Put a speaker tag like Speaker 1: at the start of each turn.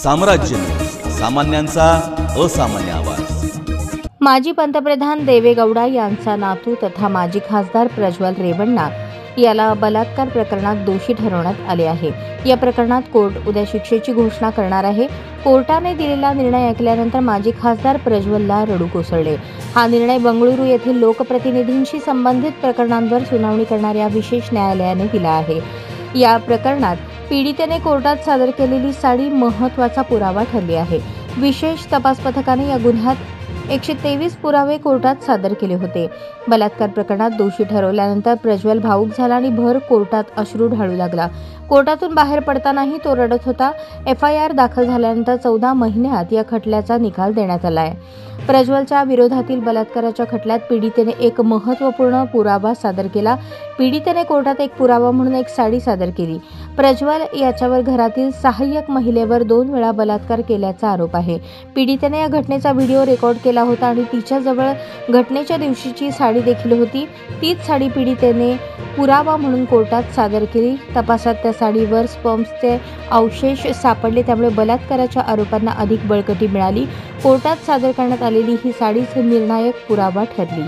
Speaker 1: साम्राज्य न्यूज, सामान्यांचा असामान्य आवाज।
Speaker 2: माजी पंतप्रधान देवेगौडा यांचा नातू तथा माजी खासदार प्रज्वल रेवण्णा याला बलात्कार प्रकरणात दोषी ठरवण्यात आले आहे। या प्रकरणात कोर्ट उद्या शिक्षेची घोषणा करणार आहे। कोर्टाने दिलेला निर्णय ऐकल्यानंतर माजी खासदार प्रज्वलला रडू कोसळले। हा निर्णय बंगळुरू येथील लोकप्रतिनिधींशी संबंधित प्रकरणांवर सुनावणी करणाऱ्या विशेष न्यायालयाने दिला आहे। या प्रकरणात पीडितेने कोर्टात सादर केलेली साडी महत्त्वाचा पुरावा ठरली आहे। विशेष तपास पथकाने या गुन्ह्यात 123 पुरावे कोर्टात सादर केले होते। बलात्कार प्रकरणात दोषी ठरवल्यानंतर प्रज्वल भावूक झाला आणि भर कोर्टात अश्रू ढाळू लागला। कोर्टातून बाहेर पडतानाही तो रडत होता। FIR दाखल झाल्यानंतर 14 महिन्यात या खटल्याचा निकाल देण्यात आला आहे। प्रज्वलच्या विरोधातील बलात्काराच्या खटल्यात पीडितेने एक महत्त्वपूर्ण पुरावा सादर केला। पीडितेने कोर्टात एक पुरावा म्हणून एक साडी सादर केली। प्रज्वल याच्यावर घरातील सहाय्यक महिलेवर 2 वेळा बलात्कार केल्याचा आरोप आहे। पीडितेने या घटनेचा व्हिडिओ रेकॉर्ड केला होता आणि तिच्याजवळ घटनेच्या दिवशीची साडी देखील होती। तीच साडी पीडितेने पुरावा म्हणून कोर्टात सादर केली। तपासात त्या साडीवर स्पर्म्सचे अवशेष सापडले, त्यामुळे बलात्काराच्या आरोपांना अधिक बळकटी मिळाली। कोर्टात सादर करण्यात आलेली ही साडीच निर्णायक पुरावा ठरली।